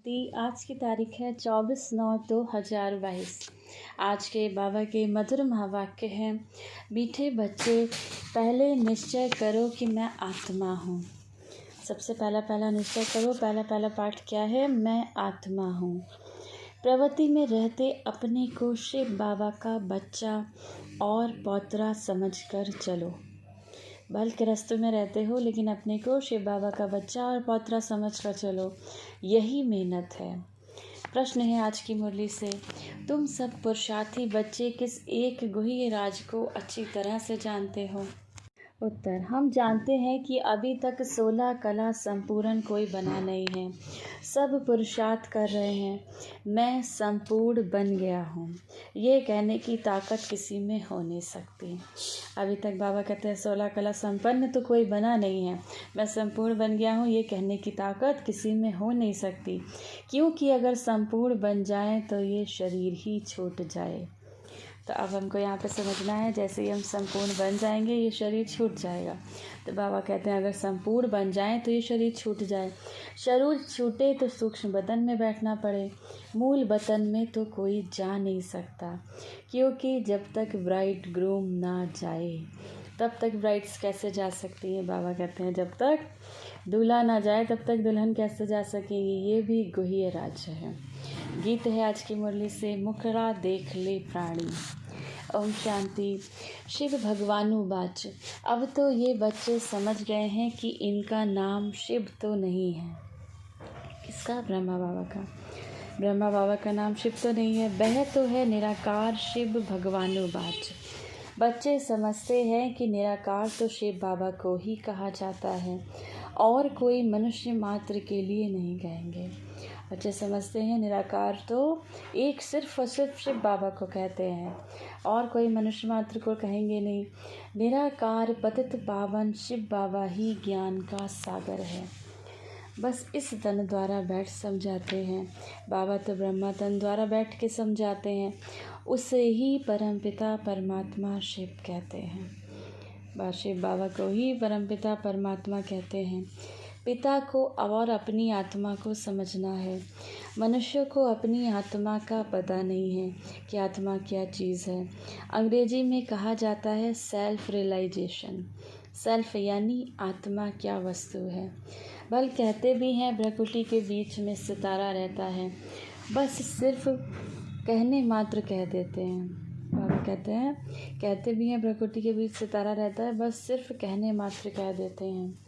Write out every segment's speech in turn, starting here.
आज की तारीख है 24/9/2022। आज के बाबा के मधुर महावाक्य हैं। मीठे बच्चे, पहले निश्चय करो कि मैं आत्मा हूँ। सबसे पहला निश्चय करो। पहला पाठ क्या है? मैं आत्मा हूँ। प्रवृत्ति में रहते अपने को शिव बाबा का बच्चा और पौत्रा समझकर चलो। बल के रास्ते में रहते हो लेकिन अपने को शिव बाबा का बच्चा और पौत्रा समझ कर चलो, यही मेहनत है। प्रश्न है आज की मुरली से, तुम सब पुरुषार्थी बच्चे किस एक गुह्य राज को अच्छी तरह से जानते हो? उत्तर, हम जानते हैं कि अभी तक 16 कला संपूर्ण कोई बना नहीं है। सब पुरुषार्थ कर रहे हैं। मैं संपूर्ण बन गया हूँ, ये कहने की ताकत किसी में हो नहीं सकती। अभी तक बाबा कहते हैं 16 कला संपन्न तो कोई बना नहीं है। मैं संपूर्ण बन गया हूँ, ये कहने की ताकत किसी में हो नहीं सकती, क्योंकि अगर संपूर्ण बन जाए तो ये शरीर ही छूट जाए। तो अब हमको यहाँ पे समझना है, जैसे ही हम संपूर्ण बन जाएंगे ये शरीर छूट जाएगा। तो बाबा कहते हैं अगर संपूर्ण बन जाए तो ये शरीर छूट जाए। शरीर छूटे तो सूक्ष्म बदन में बैठना पड़े, मूल बदन में तो कोई जा नहीं सकता, क्योंकि जब तक ब्राइड ग्रूम ना जाए तब तक ब्राइड्स कैसे जा सकती हैं? बाबा कहते हैं जब तक दूल्हा ना जाए तब तक दुल्हन कैसे जा सकेगी? ये भी गुह्य राज्य है। गीत है आज की मुरली से, मुखड़ा देख ले प्राणी। ओम शांति। शिव भगवानुवाच। अब तो ये बच्चे समझ गए हैं कि इनका नाम शिव तो नहीं है। किसका? ब्रह्मा बाबा का। ब्रह्मा बाबा का नाम शिव तो नहीं है, वह तो है निराकार शिव भगवानुवाच। बच्चे समझते हैं कि निराकार तो शिव बाबा को ही कहा जाता है और कोई मनुष्य मात्र के लिए नहीं कहेंगे। बच्चे समझते हैं निराकार तो एक सिर्फ और सिर्फ शिव बाबा को कहते हैं और कोई मनुष्य मात्र को कहेंगे नहीं। निराकार पतित पावन शिव बाबा ही ज्ञान का सागर है। बस इस तन द्वारा बैठ समझाते हैं। बाबा तो ब्रह्मा तन द्वारा बैठ के समझाते हैं, उसे ही परमपिता परमात्मा शिव कहते हैं। शिव बाबा को ही परमपिता परमात्मा कहते हैं। पिता को और अपनी आत्मा को समझना है। मनुष्य को अपनी आत्मा का पता नहीं है कि आत्मा क्या चीज़ है। अंग्रेजी में कहा जाता है सेल्फ रियलाइजेशन। सेल्फ यानी आत्मा क्या वस्तु है। बल कहते भी हैं प्रकृति के बीच में सितारा रहता है, बस सिर्फ कहने मात्र कह देते हैं। बाबा कहते हैं, कहते भी हैं प्रकृति के बीच सितारा रहता है, बस सिर्फ कहने मात्र कह देते हैं।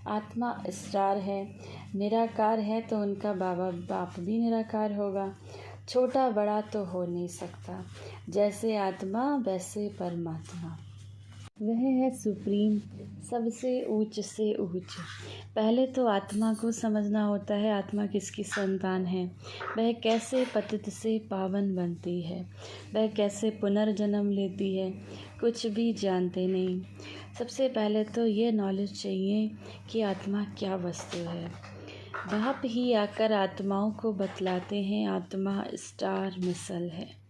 आत्मा स्टार है, निराकार है, तो उनका बाप भी निराकार होगा। छोटा बड़ा तो हो नहीं सकता। जैसे आत्मा वैसे परमात्मा, वह है सुप्रीम, सबसे ऊंच से ऊंच। पहले तो आत्मा को समझना होता है, आत्मा किसकी संतान है, वह कैसे पतित से पावन बनती है, वह कैसे पुनर्जन्म लेती है, कुछ भी जानते नहीं। सबसे पहले तो ये नॉलेज चाहिए कि आत्मा क्या वस्तु है। बाप ही आकर आत्माओं को बतलाते हैं आत्मा स्टार मिसल है।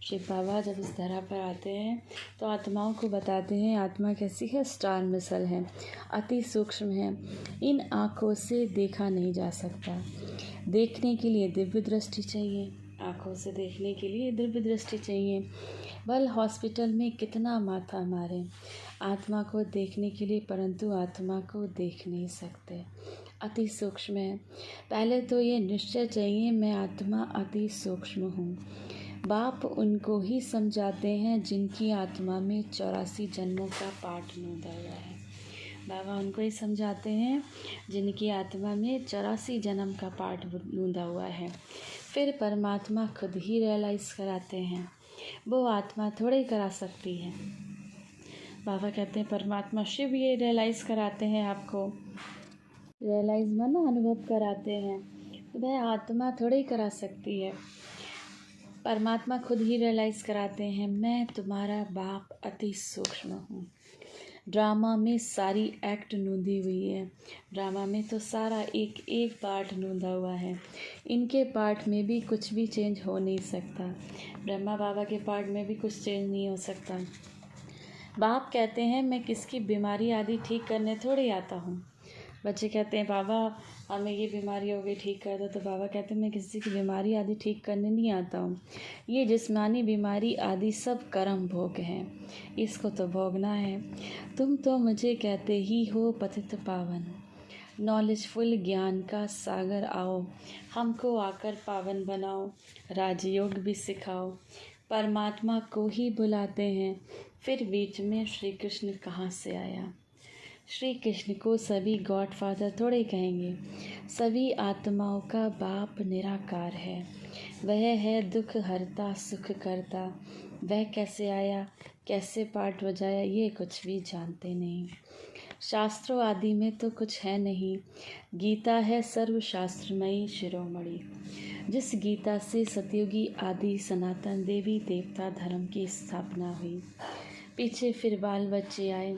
शिव बाबा जब इस धरा पर आते हैं तो आत्माओं को बताते हैं आत्मा कैसी है, स्टार मिसल है, अति सूक्ष्म है, इन आँखों से देखा नहीं जा सकता। देखने के लिए दिव्य दृष्टि चाहिए, आँखों से देखने के लिए दिव्य दृष्टि चाहिए। बल हॉस्पिटल में कितना माथा मारे आत्मा को देखने के लिए, परंतु आत्मा को देख नहीं सकते, अति सूक्ष्म है। पहले तो ये निश्चय चाहिए मैं आत्मा अति सूक्ष्म हूँ। बाप उनको ही समझाते हैं जिनकी आत्मा में 84 जन्मों का पाठ नोंदा हुआ है। बाबा उनको ही समझाते हैं जिनकी आत्मा में 84 जन्म का पाठ नोंदा हुआ है। फिर परमात्मा खुद ही रियलाइज़ कराते हैं, वो आत्मा थोड़े करा सकती है। बाबा कहते हैं परमात्मा शिव ये रियलाइज़ कराते हैं, आपको रियलाइज़ माना अनुभव कराते हैं, वह आत्मा थोड़े करा सकती है। परमात्मा खुद ही रियलाइज़ कराते हैं मैं तुम्हारा बाप अति सूक्ष्म हूँ। ड्रामा में सारी एक्ट नोंदी हुई है, ड्रामा में तो सारा एक एक पार्ट नोंदा हुआ है, इनके पार्ट में भी कुछ भी चेंज हो नहीं सकता। ब्रह्मा बाबा के पार्ट में भी कुछ चेंज नहीं हो सकता। बाप कहते हैं मैं किसकी बीमारी आदि ठीक करने थोड़े आता हूँ। बच्चे कहते हैं बाबा हमें ये बीमारी हो गई, ठीक कर दो। तो बाबा कहते हैं मैं किसी की बीमारी आदि ठीक करने नहीं आता हूँ। ये जिस्मानी बीमारी आदि सब कर्म भोग हैं, इसको तो भोगना है। तुम तो मुझे कहते ही हो पतित पावन, नॉलेजफुल ज्ञान का सागर आओ, हमको आकर पावन बनाओ, राजयोग भी सिखाओ। परमात्मा को ही बुलाते हैं, फिर बीच में श्री कृष्ण कहाँ से आया। श्री कृष्ण को सभी गॉड फादर थोड़े कहेंगे, सभी आत्माओं का बाप निराकार है। वह है दुख हरता सुख करता, वह कैसे आया कैसे पाठ बजाया ये कुछ भी जानते नहीं। शास्त्रों आदि में तो कुछ है नहीं, गीता है सर्वशास्त्रमयी शिरोमणि। जिस गीता से सतयुगी आदि सनातन देवी देवता धर्म की स्थापना हुई। पीछे फिर बाल बच्चे आए,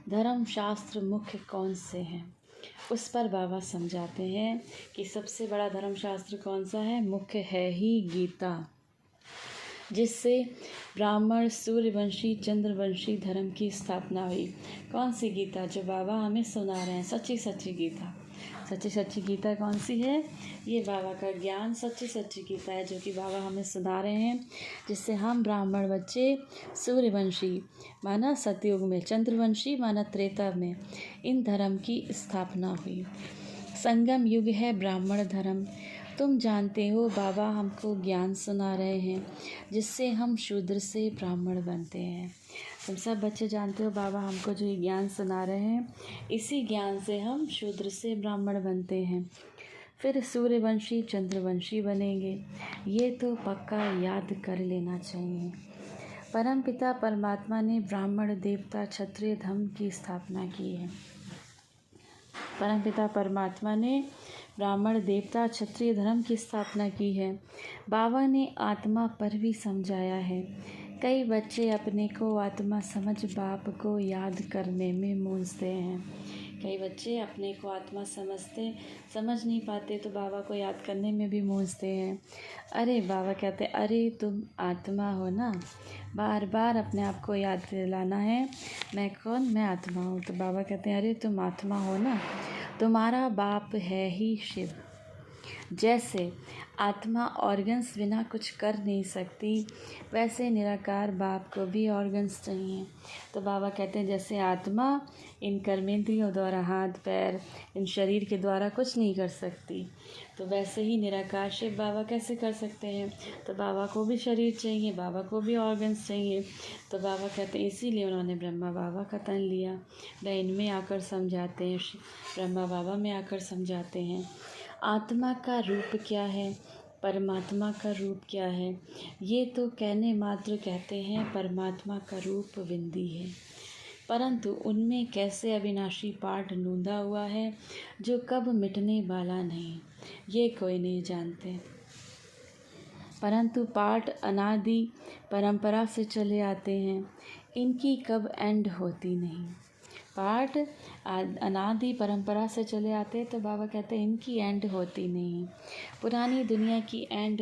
धर्म शास्त्र मुख्य कौन से हैं, उस पर बाबा समझाते हैं कि सबसे बड़ा धर्म शास्त्र कौन सा है, मुख्य है ही गीता, जिससे ब्राह्मण सूर्यवंशी चंद्रवंशी धर्म की स्थापना हुई। कौन सी गीता, जो बाबा हमें सुना रहे हैं, सच्ची सच्ची गीता। सच्ची सच्ची गीता कौन सी है, ये बाबा का ज्ञान सच्ची सच्ची गीता है, जो कि बाबा हमें सुना रहे हैं, जिससे हम ब्राह्मण बच्चे सूर्यवंशी माना सतयुग में, चंद्रवंशी माना त्रेता में, इन धर्म की स्थापना हुई। संगम युग है ब्राह्मण धर्म। तुम जानते हो बाबा हमको ज्ञान सुना रहे हैं, जिससे हम शूद्र से ब्राह्मण बनते हैं। तुम सब बच्चे जानते हो बाबा हमको जो ज्ञान सुना रहे हैं, इसी ज्ञान से हम शूद्र से ब्राह्मण बनते हैं, फिर सूर्यवंशी चंद्रवंशी बनेंगे। ये तो पक्का याद कर लेना चाहिए। परमपिता परमात्मा ने ब्राह्मण देवता क्षत्रिय धर्म की स्थापना की है। परमपिता परमात्मा ने ब्राह्मण देवता क्षत्रिय धर्म की स्थापना की है। बाबा ने आत्मा पर भी समझाया है। कई बच्चे अपने को आत्मा समझ बाप को याद करने में मूंझते हैं। कई बच्चे अपने को आत्मा समझ नहीं पाते, तो बाबा को याद करने में भी मूंझते हैं। अरे बाबा कहते हैं, अरे तुम आत्मा हो ना, बार बार अपने आप को याद दिलाना है, मैं कौन, मैं आत्मा हूँ। तो बाबा कहते हैं, अरे तुम आत्मा हो ना, तुम्हारा बाप है ही शिव। जैसे आत्मा ऑर्गन्स बिना कुछ कर नहीं सकती, वैसे निराकार बाप को भी ऑर्गन्स चाहिए। तो बाबा कहते हैं जैसे आत्मा इन कर्मेंद्रियों द्वारा, हाथ पैर इन शरीर के द्वारा कुछ नहीं कर सकती, तो वैसे ही निराकार शिव बाबा कैसे कर सकते हैं। तो बाबा को भी शरीर चाहिए, बाबा को भी ऑर्गन्स चाहिए। तो बाबा कहते हैं इसीलिए उन्होंने ब्रह्मा बाबा का तन लिया। वह इनमें आकर समझाते हैं, ब्रह्मा बाबा में आकर समझाते हैं आत्मा का रूप क्या है, परमात्मा का रूप क्या है। ये तो कहने मात्र कहते हैं परमात्मा का रूप विंदी है, परंतु उनमें कैसे अविनाशी पाठ नूंदा हुआ है, जो कब मिटने वाला नहीं, ये कोई नहीं जानते। परंतु पाठ अनादि परंपरा से चले आते हैं, इनकी कब एंड होती नहीं। पाठ अनादि परंपरा से चले आते हैं, तो बाबा कहते हैं इनकी एंड होती नहीं। पुरानी दुनिया की एंड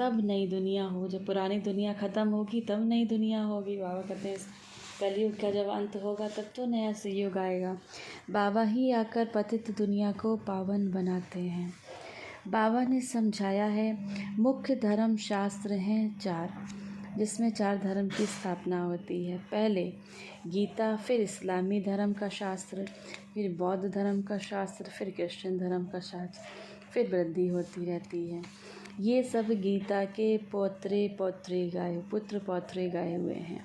तब नई दुनिया हो, जब पुरानी दुनिया ख़त्म होगी तब नई दुनिया होगी। बाबा कहते हैं कलयुग का जब अंत होगा तब तो नया युग आएगा। बाबा ही आकर पतित दुनिया को पावन बनाते हैं। बाबा ने समझाया है मुख्य धर्म शास्त्र हैं 4, जिसमें 4 धर्म की स्थापना होती है। पहले गीता, फिर इस्लामी धर्म का शास्त्र, फिर बौद्ध धर्म का शास्त्र, फिर क्रिश्चियन धर्म का शास्त्र, फिर वृद्धि होती रहती है। ये सब गीता के पुत्र पौत्रे गाए हुए हैं।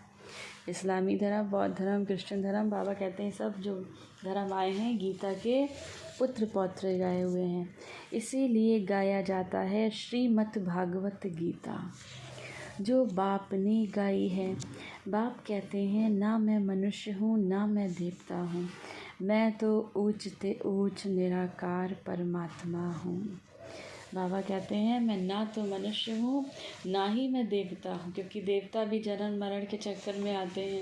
इस्लामी धर्म, बौद्ध धर्म, क्रिश्चियन धर्म, बाबा कहते हैं सब जो धर्म आए हैं गीता के पुत्र पौत्रे गाए हुए हैं। इसीलिए गाया जाता है श्रीमद् भागवत गीता, जो बाप ने गाई है। बाप कहते हैं ना मैं मनुष्य हूँ ना मैं देवता हूँ, मैं तो ऊंच ते ऊंच निराकार परमात्मा हूँ। बाबा कहते हैं मैं ना तो मनुष्य हूँ ना ही मैं देवता हूँ, क्योंकि देवता भी जन्म मरण के चक्कर में आते हैं,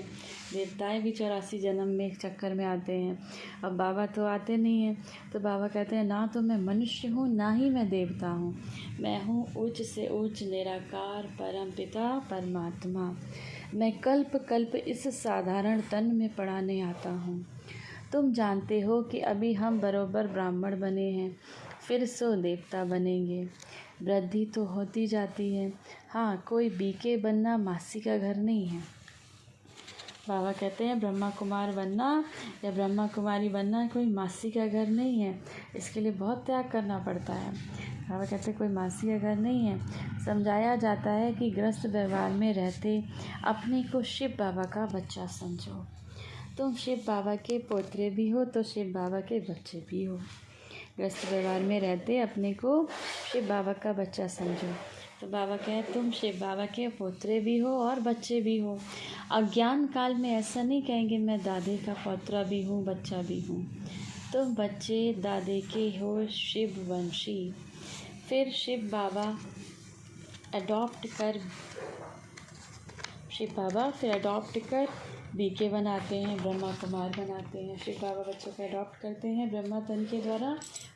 देवताएं भी 84 जन्म में चक्कर में आते हैं। अब बाबा तो आते नहीं हैं, तो बाबा कहते हैं ना तो मैं मनुष्य हूँ ना ही मैं देवता हूँ, मैं हूँ उच्च से उच्च निराकार परम पिता परमात्मा। मैं कल्प कल्प इस साधारण तन में पढ़ाने आता हूँ, तुम जानते हो कि अभी हम बरोबर ब्राह्मण बने हैं, फिर सो देवता बनेंगे। वृद्धि तो होती जाती है। हाँ, कोई बीके बनना मासी का घर नहीं है। बाबा कहते हैं ब्रह्मा कुमार बनना या ब्रह्मा कुमारी बनना कोई मासी का घर नहीं है, इसके लिए बहुत त्याग करना पड़ता है। बाबा कहते हैं कोई मासी का घर नहीं है। समझाया जाता है कि गृहस्थ व्यवहार में रहते अपने को शिव बाबा का बच्चा समझो। तुम शिव बाबा के पोतरे भी हो तो शिव बाबा के बच्चे भी हो। गृहस्थ व्यवहार में रहते अपने को शिव बाबा का बच्चा समझो। तो बाबा कहे तुम शिव बाबा के पोतरे भी हो और बच्चे भी हो। अज्ञान काल में ऐसा नहीं कहेंगे मैं दादे का पोतरा भी हूँ, बच्चा भी हूँ। तुम बच्चे दादे के हो शिव वंशी। फिर शिव बाबा अडॉप्ट कर बीके बनाते हैं, ब्रह्मा कुमार बनाते हैं। शिव बाबा बच्चों को अडॉप्ट करते हैं ब्रह्मा तन के द्वारा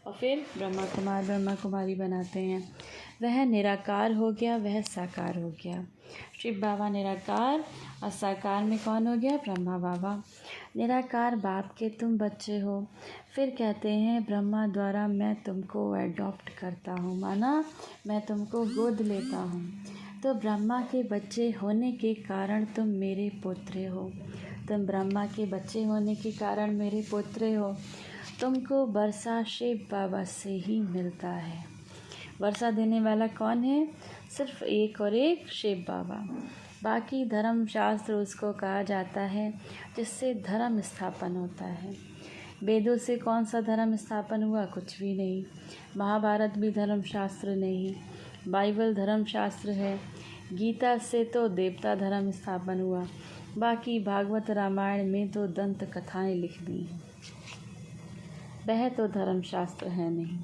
और फिर ब्रह्मा कुमार ब्रह्मा कुमारी बनाते हैं। वह निराकार हो गया, वह साकार हो गया। शिव बाबा निराकार और साकार में कौन हो गया? ब्रह्मा बाबा। निराकार बाप के तुम बच्चे हो। फिर कहते हैं ब्रह्मा द्वारा मैं तुमको अडॉप्ट करता हूँ, माना मैं तुमको गोद लेता हूँ। तो ब्रह्मा के बच्चे होने के कारण तुम मेरे पुत्र हो। तुम ब्रह्मा के बच्चे होने के कारण मेरे पुत्र हो। तुमको वर्षा शिव बाबा से ही मिलता है। वर्षा देने वाला कौन है? सिर्फ एक और एक शिव बाबा। बाकी धर्म शास्त्र उसको कहा जाता है जिससे धर्म स्थापन होता है। वेदों से कौन सा धर्म स्थापन हुआ? कुछ भी नहीं। महाभारत भी धर्म शास्त्र नहीं, बाइबल धर्म शास्त्र है। गीता से तो देवता धर्म स्थापन हुआ। बाकी भागवत रामायण में तो दंत कथाएं लिख दी हैं, वह तो धर्म शास्त्र है नहीं।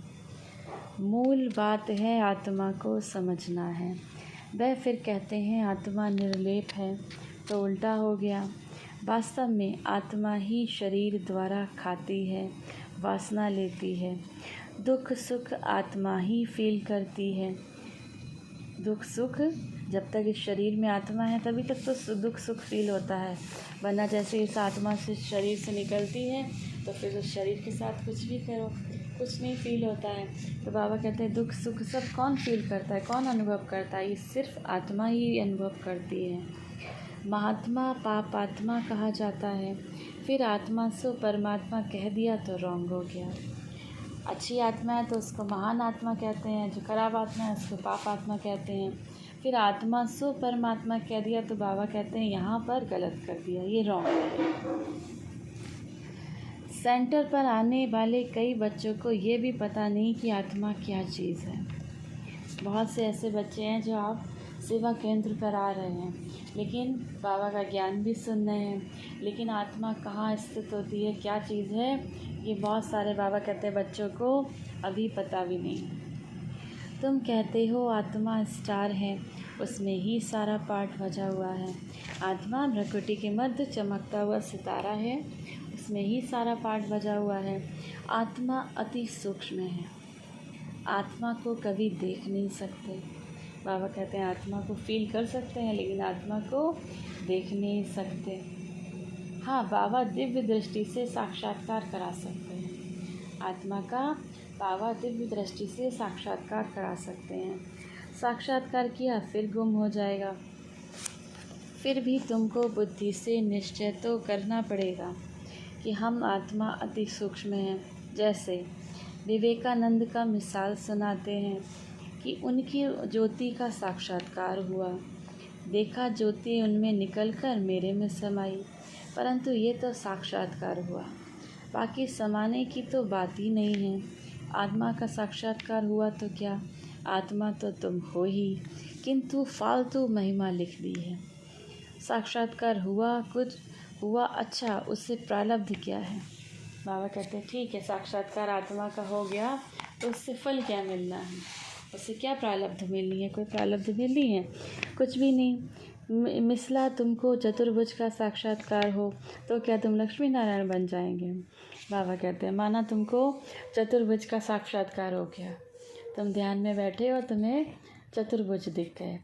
मूल बात है आत्मा को समझना है। वह फिर कहते हैं आत्मा निर्लेप है, तो उल्टा हो गया। वास्तव में आत्मा ही शरीर द्वारा खाती है, वासना लेती है। दुख सुख आत्मा ही फील करती है। दुख सुख जब तक इस शरीर में आत्मा है तभी तक तो दुख सुख फील होता है, वरना जैसे इस आत्मा से शरीर से निकलती है तो फिर उस शरीर के साथ कुछ भी करो कुछ नहीं फील होता है। तो बाबा कहते हैं दुख सुख सब कौन फील करता है, कौन अनुभव करता है? ये सिर्फ आत्मा ही अनुभव करती है। महात्मा पाप आत्मा कहा जाता है। फिर आत्मा से परमात्मा कह दिया तो रॉन्ग हो गया। अच्छी आत्मा है तो उसको महान आत्मा कहते हैं, जो खराब आत्मा है उसको पाप आत्मा कहते हैं। फिर आत्मा सो परमात्मा कह दिया तो बाबा कहते हैं यहाँ पर गलत कर दिया, ये रॉन्ग है। सेंटर पर आने वाले कई बच्चों को ये भी पता नहीं कि आत्मा क्या चीज़ है। बहुत से ऐसे बच्चे हैं जो आप सेवा केंद्र पर आ रहे हैं, लेकिन बाबा का ज्ञान भी सुन रहे हैं, लेकिन आत्मा कहाँ स्थित होती है, क्या चीज़ है, ये बहुत सारे बाबा कहते हैं बच्चों को अभी पता भी नहीं। तुम कहते हो आत्मा स्टार है, उसमें ही सारा पाठ बजा हुआ है। आत्मा भ्रकुटी के मध्य चमकता हुआ सितारा है, उसमें ही सारा पाठ बजा हुआ है। आत्मा अति सूक्ष्म है, आत्मा को कभी देख नहीं सकते। बाबा कहते हैं आत्मा को फील कर सकते हैं लेकिन आत्मा को देख नहीं सकते। हाँ, बाबा दिव्य दृष्टि से साक्षात्कार करा सकते हैं। आत्मा का बाबा दिव्य दृष्टि से साक्षात्कार करा सकते हैं। साक्षात्कार किया फिर गुम हो जाएगा। फिर भी तुमको बुद्धि से निश्चय तो करना पड़ेगा कि हम आत्मा अति सूक्ष्म हैं। जैसे विवेकानंद का मिसाल सुनाते हैं कि उनकी ज्योति का साक्षात्कार हुआ, देखा ज्योति उनमें निकलकर मेरे में समाई, परंतु ये तो साक्षात्कार हुआ, बाकी समाने की तो बात ही नहीं है। आत्मा का साक्षात्कार हुआ तो क्या, आत्मा तो तुम हो ही, किंतु फालतू महिमा लिख दी है। साक्षात्कार हुआ, कुछ हुआ, अच्छा उससे प्रारब्ध क्या है? बाबा कहते हैं ठीक है, साक्षात्कार आत्मा का हो गया तो उससे फल क्या मिलना है, उससे क्या प्रारब्ध मिलनी है? कोई प्रारब्ध मिलनी है? कुछ भी नहीं। मिसला तुमको चतुर्भुज का साक्षात्कार हो तो क्या तुम लक्ष्मी नारायण बन जाएंगे? बाबा कहते हैं माना तुमको चतुर्भुज का साक्षात्कार हो गया, तुम ध्यान में बैठे हो, तुम्हें चतुर्भुज दिख गए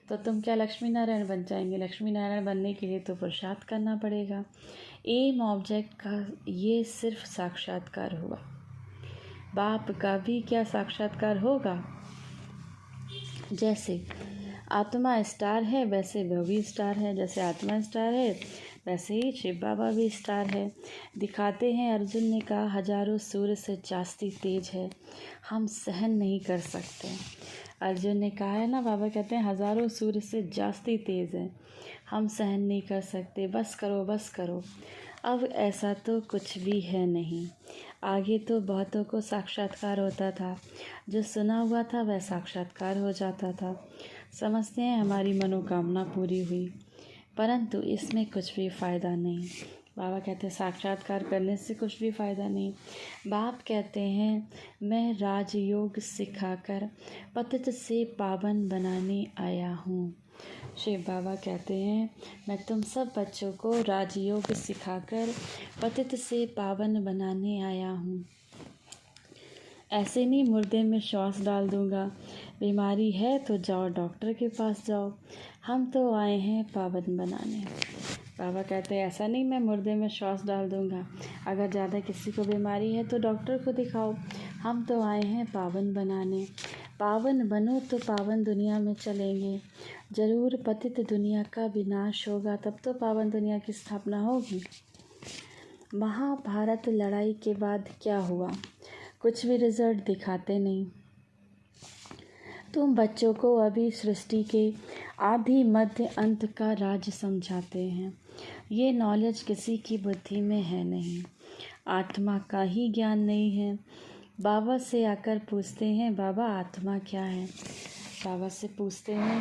तो तुम क्या लक्ष्मी नारायण बन जाएंगे? लक्ष्मी नारायण बनने के लिए तो पुरुषार्थ करना पड़ेगा। एम ऑब्जेक्ट का ये सिर्फ साक्षात्कार हुआ। बाप का भी क्या साक्षात्कार होगा? जैसे आत्मा स्टार है वैसे वह भी स्टार है, जैसे आत्मा स्टार है वैसे ही शिव बाबा भी स्टार है। दिखाते हैं अर्जुन ने कहा हजारों सूर्य से जास्ती तेज है, हम सहन नहीं कर सकते। अर्जुन ने कहा है ना, बाबा कहते हैं हजारों सूर्य से जास्ती तेज है, हम सहन नहीं कर सकते, बस करो बस करो। अब ऐसा तो कुछ भी है नहीं। आगे तो बहुतों को साक्षात्कार होता था, जो सुना हुआ था वह साक्षात्कार हो जाता था। समझते हैं हमारी मनोकामना पूरी हुई, परंतु इसमें कुछ भी फ़ायदा नहीं। बाबा कहते हैं साक्षात्कार करने से कुछ भी फ़ायदा नहीं। बाप कहते हैं मैं राजयोग सिखाकर पतित से पावन बनाने आया हूँ। शिव बाबा कहते हैं मैं तुम सब बच्चों को राजयोग सिखाकर पतित से पावन बनाने आया हूँ। ऐसे नहीं मुर्दे में श्वास डाल दूँगा, बीमारी है तो जाओ डॉक्टर के पास जाओ, हम तो आए हैं पावन बनाने। बाबा कहते हैं ऐसा नहीं मैं मुर्दे में श्वास डाल दूँगा, अगर ज़्यादा किसी को बीमारी है तो डॉक्टर को दिखाओ, हम तो आए हैं पावन बनाने। पावन बनो तो पावन दुनिया में चलेंगे। ज़रूर पतित दुनिया का विनाश होगा, तब तो पावन दुनिया की स्थापना होगी। महाभारत लड़ाई के बाद क्या हुआ? कुछ भी रिजल्ट दिखाते नहीं। तुम बच्चों को अभी सृष्टि के आदि मध्य अंत का राज समझाते हैं। ये नॉलेज किसी की बुद्धि में है नहीं, आत्मा का ही ज्ञान नहीं है। बाबा से आकर पूछते हैं बाबा आत्मा क्या है? बाबा से पूछते हैं,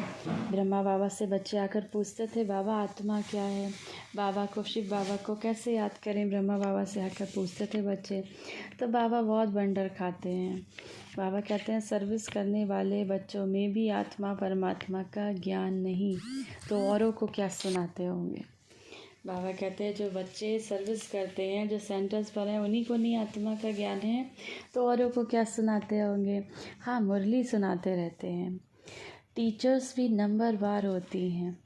ब्रह्मा बाबा से बच्चे आकर पूछते थे बाबा आत्मा क्या है? बाबा को, शिव बाबा को कैसे याद करें? ब्रह्मा बाबा से आकर पूछते थे बच्चे, तो बाबा बहुत बंडर खाते हैं। बाबा कहते हैं सर्विस करने वाले बच्चों में भी आत्मा परमात्मा का ज्ञान नहीं, तो औरों को क्या सुनाते होंगे? बाबा कहते हैं जो बच्चे सर्विस करते हैं, जो सेंटर्स पर हैं, उन्हीं को नहीं आत्मा का ज्ञान है, तो औरों को क्या सुनाते होंगे? हाँ, मुरली सुनाते रहते हैं। टीचर्स भी नंबर वार होती हैं,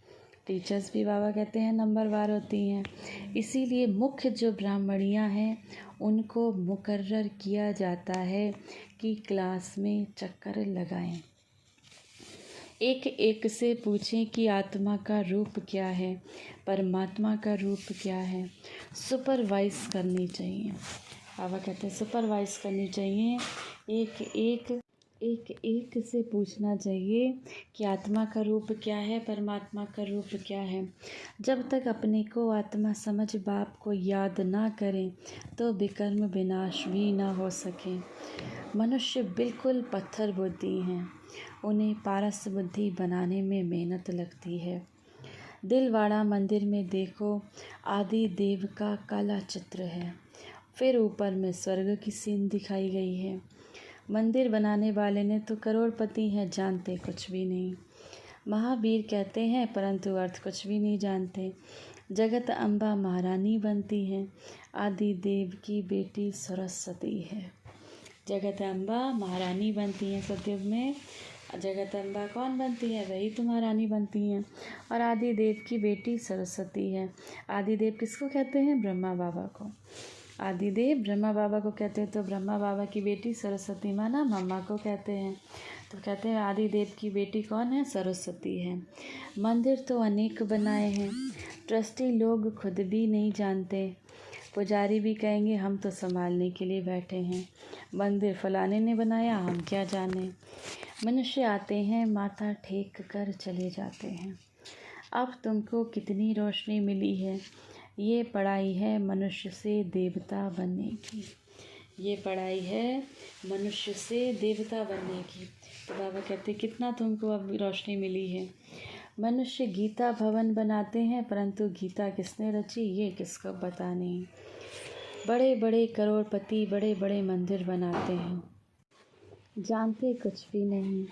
टीचर्स भी बाबा कहते हैं नंबर वार होती हैं। इसीलिए मुख्य जो ब्राह्मणियाँ हैं उनको मुकर्रर किया जाता है कि क्लास में चक्कर लगाएं, एक एक से पूछें कि आत्मा का रूप क्या है, परमात्मा का रूप क्या है। सुपरवाइज करनी चाहिए। बाबा कहते हैं सुपरवाइज करनी चाहिए, एक एक से पूछना चाहिए कि आत्मा का रूप क्या है, परमात्मा का रूप क्या है। जब तक अपने को आत्मा समझ बाप को याद ना करें तो विकर्म विनाश भी ना हो सके। मनुष्य बिल्कुल पत्थर बुद्धि हैं, उन्हें पारस बुद्धि बनाने में मेहनत लगती है। दिलवाड़ा मंदिर में देखो, आदि देव का काला चित्र है, फिर ऊपर में स्वर्ग की सीन दिखाई गई है। मंदिर बनाने वाले ने तो करोड़पति हैं, जानते कुछ भी नहीं। महावीर कहते हैं परंतु अर्थ कुछ भी नहीं जानते। जगत अम्बा महारानी बनती हैं, आदि देव की बेटी सरस्वती है। जगत अम्बा महारानी बनती हैं सतयुग में, जगत अम्बा कौन बनती है? वही तो महारानी बनती हैं। और आदि देव की बेटी सरस्वती है। आदि देव किसको कहते हैं? ब्रह्मा बाबा को। आदि देव ब्रह्मा बाबा को कहते हैं, तो ब्रह्मा बाबा की बेटी सरस्वती माना मम्मा को कहते हैं। तो कहते हैं आदि देव की बेटी कौन है? सरस्वती है। मंदिर तो अनेक बनाए हैं, ट्रस्टी लोग खुद भी नहीं जानते। पुजारी भी कहेंगे हम तो संभालने के लिए बैठे हैं, मंदिर फलाने ने बनाया, हम क्या जाने। मनुष्य आते हैं, माथा टेक कर चले जाते हैं। अब तुमको कितनी रोशनी मिली है? ये पढ़ाई है मनुष्य से देवता बनने की, ये पढ़ाई है मनुष्य से देवता बनने की। तो बाबा कहते कितना तुमको अब रोशनी मिली है। मनुष्य गीता भवन बनाते हैं, परंतु गीता किसने रची ये किसको पता नहीं। बड़े बड़े करोड़पति बड़े बड़े मंदिर बनाते हैं, जानते कुछ भी नहीं।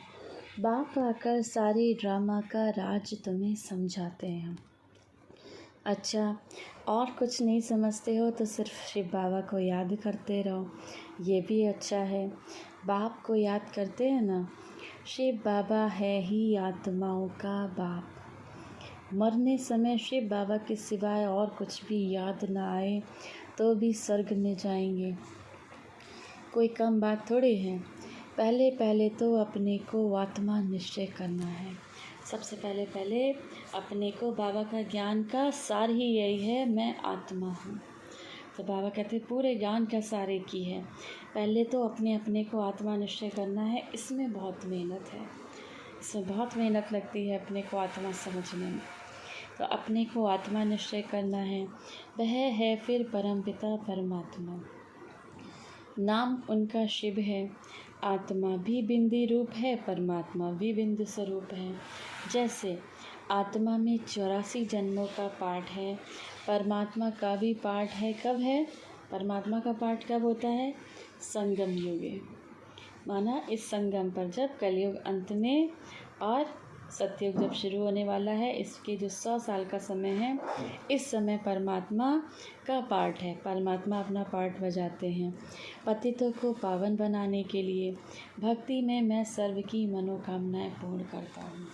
बाप आकर सारे ड्रामा का राज तुम्हें समझाते हैं। अच्छा, और कुछ नहीं समझते हो तो सिर्फ शिव बाबा को याद करते रहो, ये भी अच्छा है। बाप को याद करते हैं ना शिव बाबा है ही आत्माओं का बाप। मरने समय शिव बाबा के सिवाय और कुछ भी याद ना आए तो भी स्वर्ग में जाएंगे। कोई कम बात थोड़ी है। पहले पहले तो अपने को आत्मा निश्चय करना है। सबसे पहले अपने को बाबा का ज्ञान का सार ही यही है, मैं आत्मा हूँ। तो बाबा कहते हैं पूरे ज्ञान का सार एक ही है। पहले तो अपने को आत्मा निश्चय करना है। इसमें बहुत मेहनत है, इसमें बहुत मेहनत लगती है अपने को आत्मा समझने में। तो अपने को आत्मा निश्चय करना है। वह है फिर परमपिता परमात्मा। नाम उनका शिव है। आत्मा भी बिंदी रूप है, परमात्मा भी बिंदु स्वरूप है। जैसे आत्मा में 84 जन्मों का पाठ है, परमात्मा का भी पाठ है। कब है परमात्मा का पाठ? कब होता है? संगम युगे। माना इस संगम पर, जब कलयुग अंत में और सतयुग जब शुरू होने वाला है, इसके जो 100 साल का समय है, इस समय परमात्मा का पाठ है। परमात्मा अपना पाठ बजाते हैं पतितों को पावन बनाने के लिए। भक्ति में मैं सर्व की मनोकामनाएं पूर्ण करता हूँ।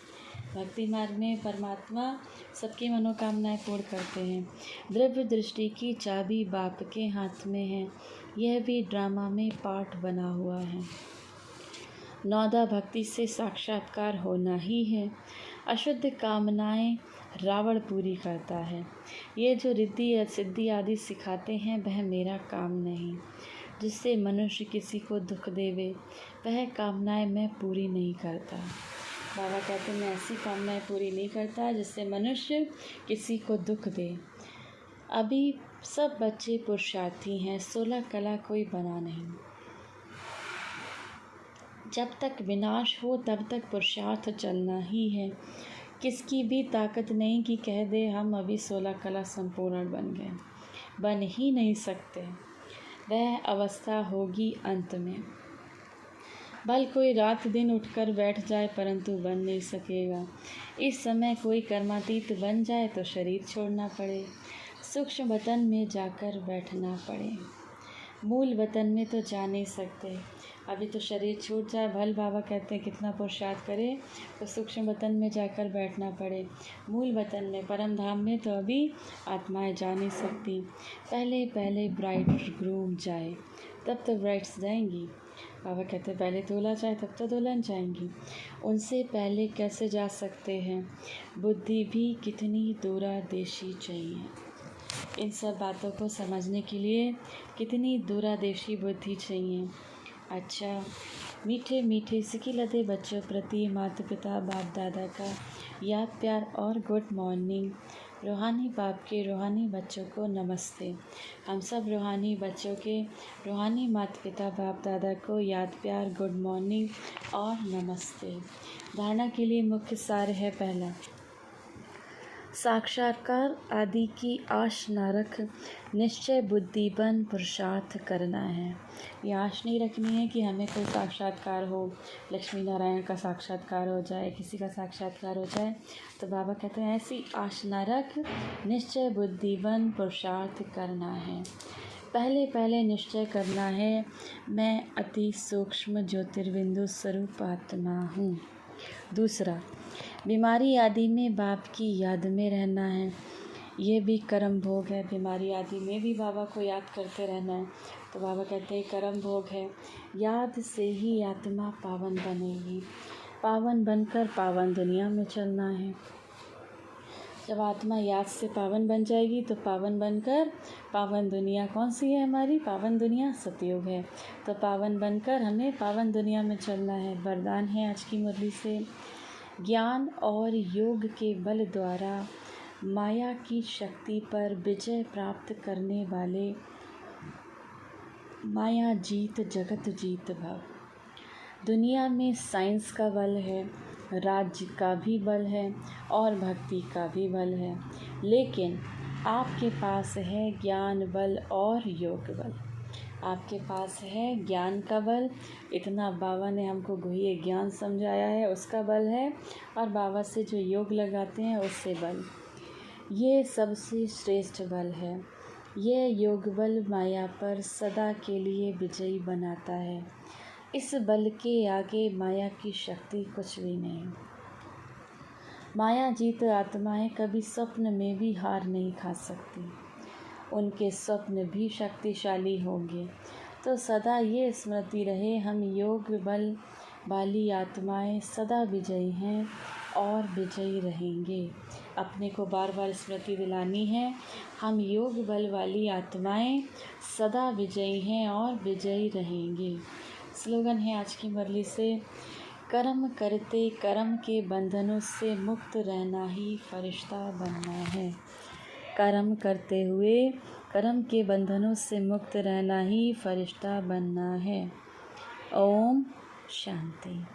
भक्ति मार्ग में परमात्मा सबकी मनोकामनाएं पूर्ण करते हैं। द्रव्य दृष्टि की चाबी बाप के हाथ में है। यह भी ड्रामा में पाठ बना हुआ है। नौदा भक्ति से साक्षात्कार होना ही है। अशुद्ध कामनाएं रावण पूरी करता है। ये जो रिद्धि या सिद्धि आदि सिखाते हैं, वह मेरा काम नहीं। जिससे मनुष्य किसी को दुख देवे, वह कामनाएं मैं पूरी नहीं करता। बाबा कहते हैं मैं ऐसी कामनाएं पूरी नहीं करता जिससे मनुष्य किसी को दुख दे। अभी सब बच्चे पुरुषार्थी हैं, 16 कला कोई बना नहीं। जब तक विनाश हो तब तक पुरुषार्थ चलना ही है। किसकी भी ताकत नहीं कि कह दे हम अभी 16 कला संपूर्ण बन गए। बन ही नहीं सकते। वह अवस्था होगी अंत में। भल कोई रात दिन उठकर बैठ जाए परंतु बन नहीं सकेगा। इस समय कोई कर्मातीत बन जाए तो शरीर छोड़ना पड़े, सूक्ष्म वतन में जाकर बैठना पड़े। मूल वतन में तो जा नहीं सकते। अभी तो शरीर छूट जाए, भल बाबा कहते हैं कितना पुरुषार्थ करे तो सूक्ष्म वतन में जाकर बैठना पड़े। मूल वतन में परम धाम में तो अभी आत्माएं जा नहीं सकती। पहले पहले ब्राइड ग्रूम जाए तब तो ब्राइड्स जाएंगी। बाबा कहते हैं पहले दूल्हा जाए तब तो दुल्हन जाएंगी। उनसे पहले कैसे जा सकते हैं? बुद्धि भी कितनी दूरादेशी चाहिए। इन सब बातों को समझने के लिए कितनी दूरादेशी बुद्धि चाहिए। अच्छा, मीठे मीठे सिकी लदे बच्चों प्रति माता पिता बाप दादा का याद प्यार और गुड मॉर्निंग। रूहानी बाप के रूहानी बच्चों को नमस्ते। हम सब रूहानी बच्चों के रूहानी माता पिता बाप दादा को याद प्यार गुड मॉर्निंग और नमस्ते। धारणा के लिए मुख्य सार है। पहला, साक्षात्कार आदि की आश न रख, निश्चय बुद्धि बन पुरुषार्थ करना है। ये आश नहीं रखनी है कि हमें कोई साक्षात्कार हो, लक्ष्मी नारायण का साक्षात्कार हो जाए, किसी का साक्षात्कार हो जाए। तो बाबा कहते हैं ऐसी आश न रख, निश्चय बुद्धि बन पुरुषार्थ करना है। पहले पहले निश्चय करना है मैं अति सूक्ष्म ज्योतिर्बिंदु स्वरूप आत्मा हूँ। दूसरा, बीमारी आदि में बाप की याद में रहना है। ये भी कर्म भोग है। बीमारी आदि में भी बाबा को याद करते रहना है। तो बाबा कहते हैं कर्म भोग है। याद से ही आत्मा पावन बनेगी। पावन बनकर पावन दुनिया में चलना है। जब आत्मा याद से पावन बन जाएगी तो पावन बनकर पावन दुनिया कौन सी है? हमारी पावन दुनिया सतयुग है। तो पावन बनकर हमें पावन दुनिया में चलना है। वरदान है आज की मुरली से, ज्ञान और योग के बल द्वारा माया की शक्ति पर विजय प्राप्त करने वाले माया जीत जगत जीत भव। दुनिया में साइंस का बल है, राज्य का भी बल है और भक्ति का भी बल है, लेकिन आपके पास है ज्ञान बल और योग बल। आपके पास है ज्ञान का बल। इतना बाबा ने हमको गुह्य ज्ञान समझाया है, उसका बल है। और बाबा से जो योग लगाते हैं उससे बल, ये सबसे श्रेष्ठ बल है। ये योग बल माया पर सदा के लिए विजयी बनाता है। इस बल के आगे माया की शक्ति कुछ भी नहीं। माया जीत आत्माएं कभी स्वप्न में भी हार नहीं खा सकती। उनके स्वप्न भी शक्तिशाली होंगे। तो सदा ये स्मृति रहे, हम योग बल वाली आत्माएं सदा विजयी हैं और विजयी रहेंगे। अपने को बार बार स्मृति दिलानी है, हम योग बल वाली आत्माएं सदा विजयी हैं और विजयी रहेंगे। स्लोगन है आज की मुरली से, कर्म करते कर्म के बंधनों से मुक्त रहना ही फरिश्ता बनना है। कर्म करते हुए कर्म के बंधनों से मुक्त रहना ही फरिश्ता बनना है। ओम शांति।